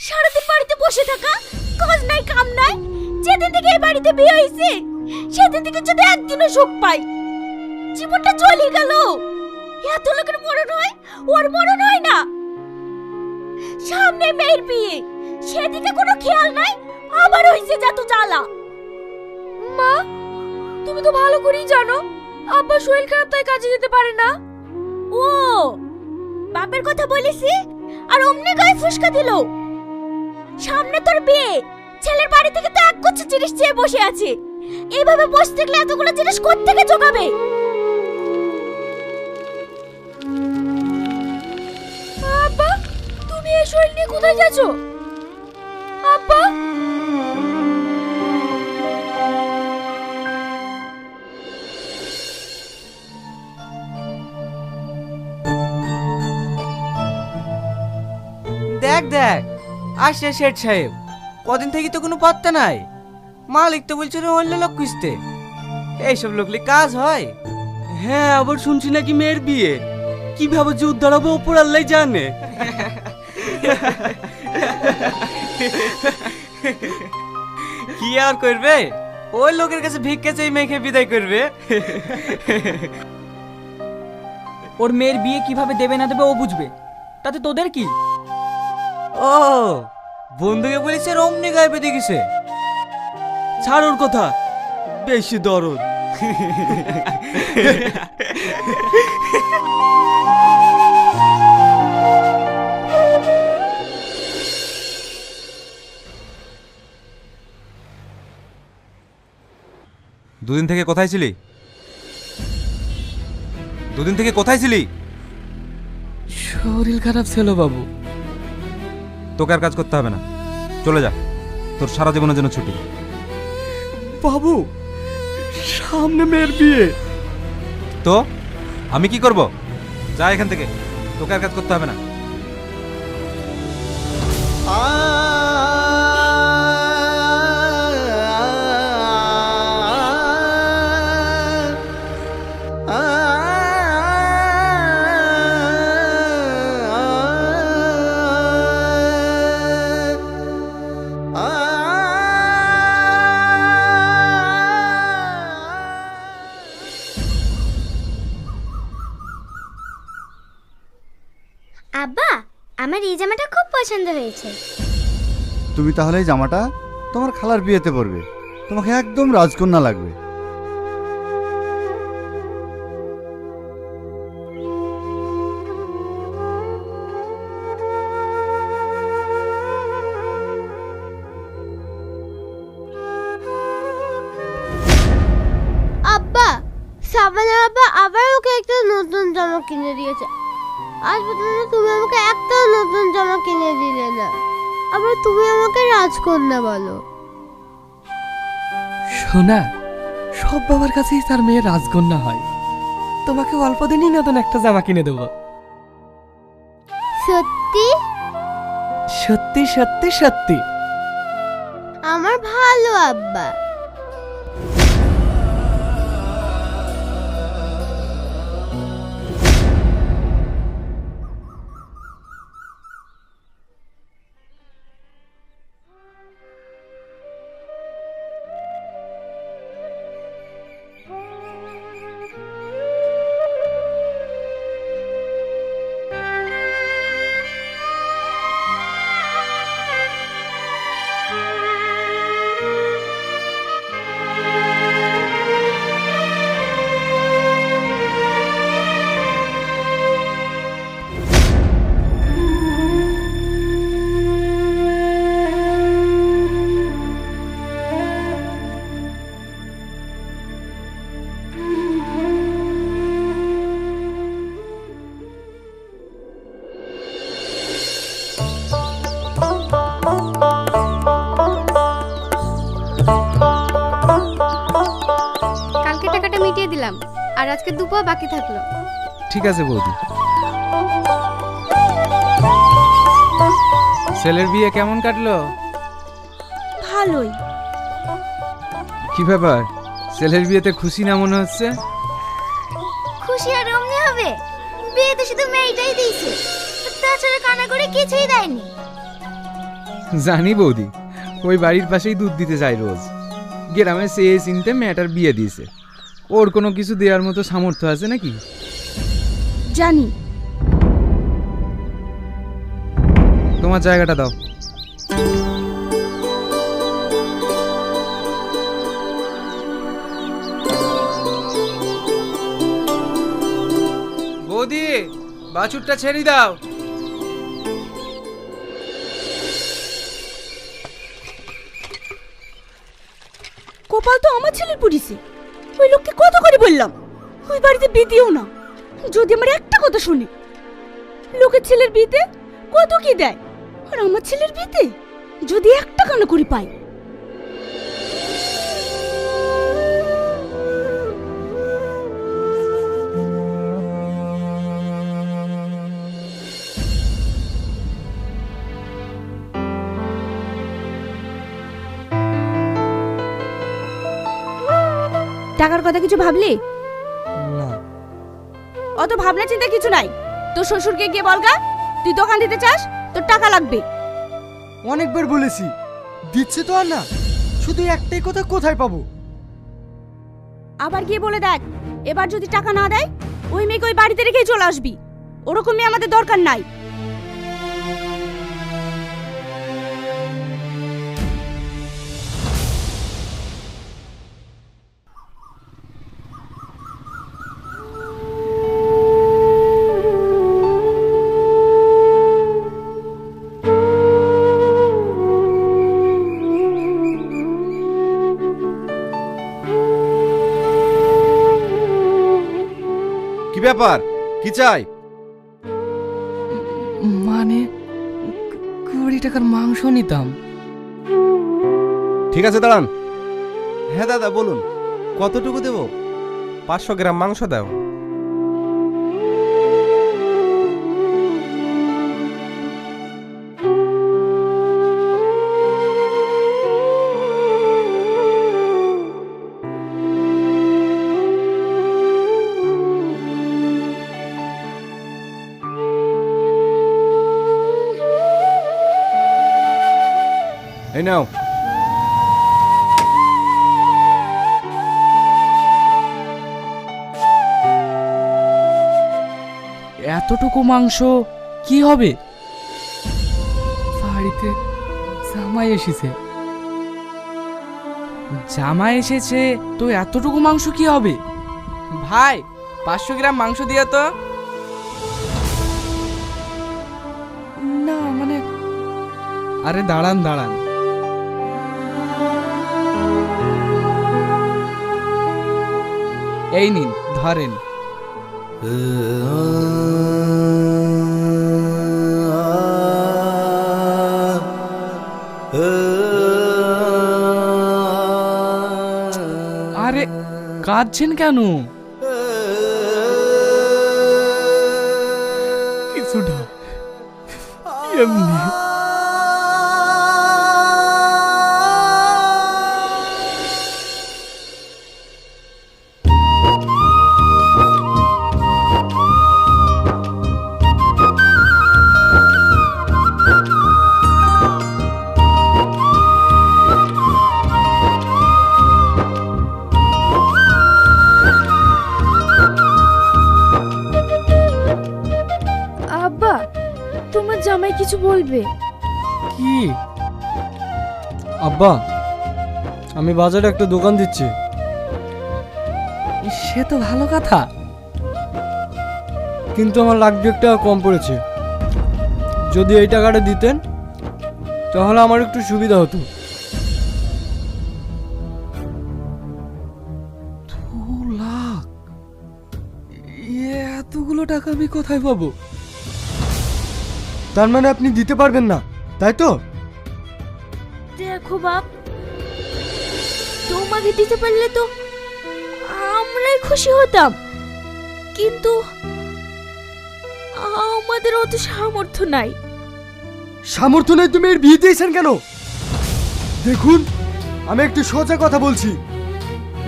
সারাদিন বাড়িতে বসে থাকা, কাজ নাই কাম নাই। যেদিন থেকে এই বাড়িতে বিয়ে হয়েছে সেদিন থেকে যদি একদিনও সুখ পাই, জীবনটা চলে গেল। এত লোকের মরণ হয়, ওর মরণ হয় না। সামনে মেয়ের বিয়ে, সেদিকে কোনো খেয়াল নাই, আবার হইছে যত জ্বালা। মা, তুমি তো ভালো করেই জানো আব্বা শরীর খারাপ, তাই কাজে যেতে পারে না। ও বাপের কথা বলেছি আর অমনি গায়ে ফুসকা দিল। সামনে তোর বিয়ে, ছেলের বাড়ি থেকে তো একগুচ্ছ জিনিস চেয়ে বসে আছে। এইভাবে বসে থাকলে এতগুলো জিনিস কোত্থেকে জোগাবে? আব্বা, তুমি এই শরীর নিয়ে কোথায় যাচ্ছো? আব্বা, দেখ দেখ আসে শেঠ সাহেব, কদিন থেকে তো কোনো পাত্তা নাই। মালিক তো বলছিল অন্য লোক খুঁজতে। এইসব লোকলি কাজ হয়? হ্যাঁ, আবার শুনছি নাকি মেয়ের বিয়ে। কিভাবে যে উদ্ধার হবে ওপর আল্লাহ জানে। কি আর করবে, ওই লোকের কাছে ভিক্ষা চাই মেখে বিদায় করবে। ওর মেয়ের বিয়ে কিভাবে দেবে না দেবে ও বুঝবে, তাতে তোদের কি? ও বন্ধুকে বলেছে অমনি গায়ে বেঁধে গেছে। ছাড় ওর কথা, বেশি দরদ। দুদিন থেকে কোথায় ছিলি? দুদিন থেকে কোথায় ছিলি? শরীর খারাপ ছিল বাবু। তোকে আর কাজ করতে হবে না, চলে যা। তোর সারা জীবনের জন্য ছুটি। বাবু, সামনে মেয়ের বিয়ে। তো আমি কি করব? যা এখান থেকে, তোকে আর কাজ করতে হবে না। আব্বা, আমার এই জামাটা খুব পছন্দ হয়েছে। তুমি তাহলে এই জামাটা তোমার খালার বিয়েতে পরবে, তোমাকে একদম রাজকন্যা লাগবে। আব্বা, সাবানা আব্বা আবার ওকে একটা নতুন জামা কিনে দিয়েছে। আজ পর্যন্ত তুমি আমাকে একটা নতুন জামা কিনে দিলে না, আবার তুমি আমাকে রাজকন্যা বলো। সোনা, সব বাবার কাছেই তার মেয়ে রাজকন্যা হয়। তোমাকে অল্প দিনই নতুন একটা জামা কিনে দেবো। সত্যি? সত্যি সত্যি সত্যি। আমার ভালো আব্বা। মিটিয়ে দিলাম, আর আজকে দুপুর বাকি থাকলো। ঠিক আছে বৌদি। ছেলের বিয়ে কেমন কাটলো? ভালোই। কি ব্যাপার, ছেলের বিয়েতে খুশি না মনে হচ্ছে? খুশি আর অমনি হবে, বিয়ে তো শুধু মেয়েটাই দিয়েছে, তাছাড়া কানা করে কিছুই দেয়নি। জানি বৌদি, ওই বাড়ির পাশেই দুধ দিতে যায় রোজ। গ্রামে চেয়ে চিনতে মেয়েটার বিয়ে দিয়েছে। ওর কোনো কিছু দেওয়ার মতো সামর্থ্য আছে নাকি? জানি। তোমার জায়গাটা দাও। বৌদি, বাছুরটা ছেড়ে দাও। কপাল তো আমার ছেলের পড়িছে। ওই লোককে কত করে বললাম ওই বাড়িতে বিয়ে দিও না, যদি আমার একটা কথা শুনে। লোকের ছেলের বিয়েতে কত কি দেয়, আর আমার ছেলের বিয়েতে যদি একটা কানা করে পাই। টাকার কথা কিছু ভাবলি? না। অত ভাবনা চিন্তা কিছু নাই। তোর শ্বশুরকে গিয়ে বলগা তুই দোকান দিতে চাস, তোর টাকা লাগবে। অনেকবার বলেছি, দিচ্ছে তো আর না, শুধু একটাই কথা, কোথায় পাবো? আবার গিয়ে বলে দেখ, এবার যদি টাকা না দেয় ওই মেয়েকে ওই বাড়িতে রেখেই চলে আসবি। ওরকম মেয়ে আমাদের দরকার নাই। কি ব্যাপার, কি চাই? মানে 20 টাকার মাংস নিতাম। ঠিক আছে, দাঁড়ান। হ্যাঁ দাদা, বলুন কতটুকু দেবো? 500 গ্রাম মাংস দাও। এই নাও। এতটুকু মাংস কি হবে? বাড়িতে জামাই এসেছে। জামাই এসেছে তো এতটুকু মাংস কি হবে? ভাই 500 গ্রাম মাংস দিয়ে তো। না মানে, আরে দাঁড়ান দাঁড়ান, এই নিন ধরেন। আরে কাঁদছেন কেন? কিছুটা এমনি। আব্বা, তোমার জামাই কিছু বলবে? কি? আব্বা, আমি বাজারে একটা দোকান দিচ্ছি। সে তো ভালো কথা, কিন্তু আমার লাখ 2 টাকা কম পড়েছে। যদি এই টাকাটা দিতেন তাহলে আমার একটু সুবিধা হতো। 2 লাখ? এতগুলো টাকা আমি কোথায় পাবো? তার মানে আপনি দিতে পারবেন না, তাই তো? দেখো বাপ, তোমাকে দিতে পারলে তো আমরাই খুশি হতাম, কিন্তু আমাদের অত সামর্থ্য নাই। সামর্থ্য নেই? তুমি এর বিয়ে দিয়েছেন কেন? দেখুন, আমি একটু সোজা কথা বলছি,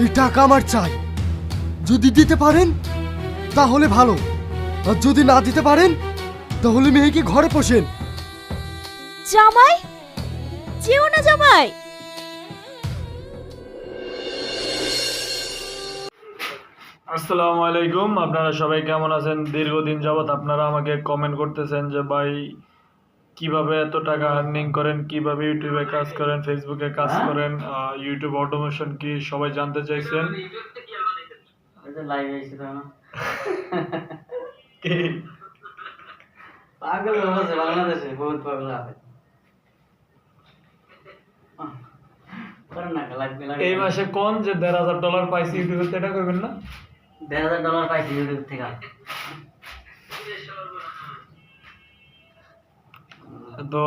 এই টাকা আমার চাই। যদি দিতে পারেন তাহলে ভালো, আর যদি না দিতে পারেন তাহলে মেয়েকে ঘরে পোষেন। জামাই, যেও না জামাই। আসসালামু আলাইকুম, আপনারা সবাই কেমন আছেন? দীর্ঘদিন যাবত আপনারা আমাকে কমেন্ট করতেছেন যে ভাই কিভাবে এত টাকা আর্নিং করেন, কিভাবে ইউটিউবে কাজ করেন, ফেসবুকে কাজ করেন, ইউটিউব অটোমেশন কি, সবাই জানতে চাইছেন। কি? এই মাসে কোন যে $1,500 পাইছি ইউটিউবে, এটা করবেন না? $1,000 পাইছি ইউটিউব থেকে। তো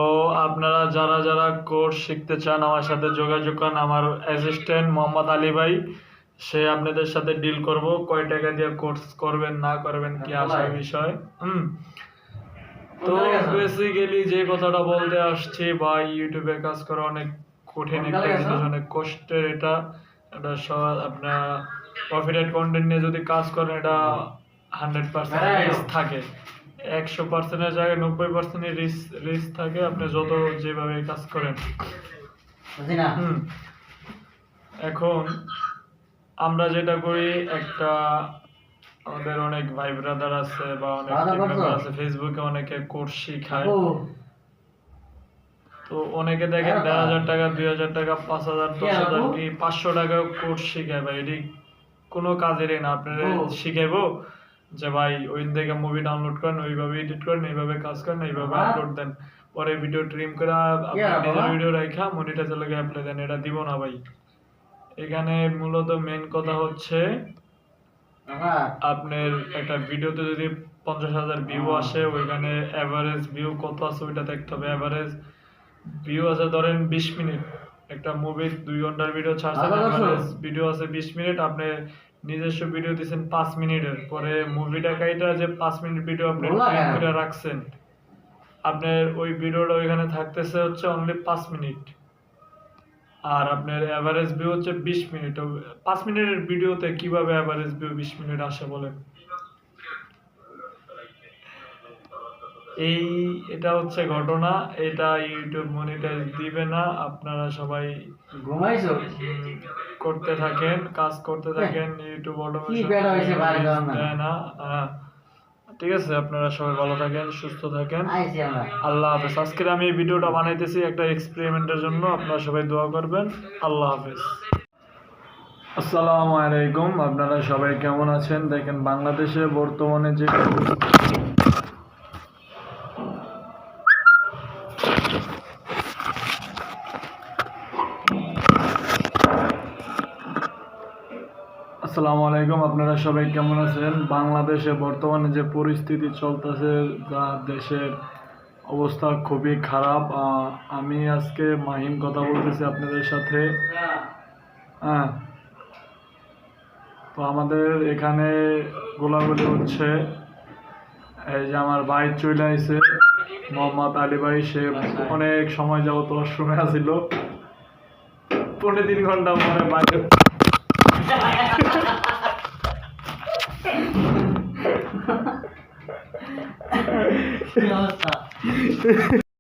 আপনারা যারা যারা কোর্স শিখতে চান আমার সাথে যোগাযোগ করেন। আমার অ্যাসিস্ট্যান্ট মোহাম্মদ আলী ভাই, সে আপনাদের সাথে ডিল করব, কয় টাকা দিয়ে কোর্স করবেন না করবেন কি আসার বিষয়। তো বেসিক্যালি যে কথাটা বলতে আসছি, ভাই ইউটিউবে কাজ করা অনেক কঠিন একটা জিনিস, অনেক কষ্টের। এটা আপনার প্রফিটেড কন্টেন্ট নিয়ে যদি কাজ করেন, এটা 100% রিস্ক থাকে। 100%-এর জায়গায় 90% রিস্ক থাকে, আপনি যত যেভাবে কাজ করেন। এখন আমরা যেটা করি, একটা আমাদের অনেক ভাই ব্রাদার আছে বা অনেক মেম্বার আছে, ফেসবুকে অনেকে কোর্স শিখায়। তো অনেকে দেখেন 1,000 টাকা, 2,000 টাকা, 5,000, 10,000 কি 500 টাকা কোর্স শিখায়। ভাই এটি কোনো কাজেরই না। আপনারা শিখাইবো যে ভাই ওই থেকে মুভি ডাউনলোড করেন, ওইভাবে এডিট করেন, এইভাবে কাজ করেন, এইভাবে আপলোড দেন, পরে ভিডিও ট্রিম করে নিজের ভিডিও রাখা মনিটাইজার লাগে অ্যাপ্লাই দেন। এটা দিব না ভাই। এখানে মূলত মেন কথা হচ্ছে আপনার একটা ভিডিওতে যদি 50,000 ভিউ আসে, ওইখানে অ্যাভারেজ ভিউ কত আছে ওইটা দেখতে হবে। অ্যাভারেজ ভিউ আছে ধরেন 20 মিনিট, একটা মুভি 2 ঘন্টার ভিডিও ছাড়ছেন, অ্যাভারেজ ভিডিও আছে 20 মিনিট, আপনি নিজস্ব ভিডিও দিয়েছেন 5 মিনিটের, পরে মুভিটা কাইটা যে 5 মিনিট ভিডিও আপনি ট্রিম করে রাখছেন, আপনার ওই ভিডিওটা ওইখানে থাকতেছে হচ্ছে অনলি 5 মিনিট, আর আপনার অ্যাভারেজ ভিউ হচ্ছে 20 মিনিট। 5 মিনিটের ভিডিওতে কিভাবে অ্যাভারেজ ভিউ 20 মিনিট আসে বলেন? এটা হচ্ছে ঘটনা। এটা ইউটিউব মনিটাইজ দিবে না। আপনারা সবাই করতে থাকেন, কাজ করতে থাকেন, ইউটিউব অটোমেশন দেয় না। ঠিক আছে, আপনারা সবাই ভালো থাকেন, সুস্থ থাকেন, আল্লাহ হাফেজ। আজকে আমি এই ভিডিওটা বানাইতেছি একটা এক্সপেরিমেন্টের জন্য, আপনারা সবাই দোয়া করবেন। আল্লাহ হাফেজ। আসসালামু আলাইকুম, আপনারা সবাই কেমন আছেন? দেখেন বাংলাদেশে বর্তমানে যে আসসালামু আলাইকুম, আপনারা সবাই কেমন আছেন? বাংলাদেশে বর্তমানে যে পরিস্থিতি চলতেছে, যা দেশের অবস্থা খুবই খারাপ। আমি আজকে মাহিম কথা বলতেছি আপনাদের সাথে। তো আমাদের এখানে গোলাগুলি হচ্ছে। এই যে আমার ভাই চলে আইছে, মোহাম্মদ আলী ভাই, সে অনেক সময় যাবত ওয়াশরুমে আসিল, 3.5 ঘন্টা পরে বাইরে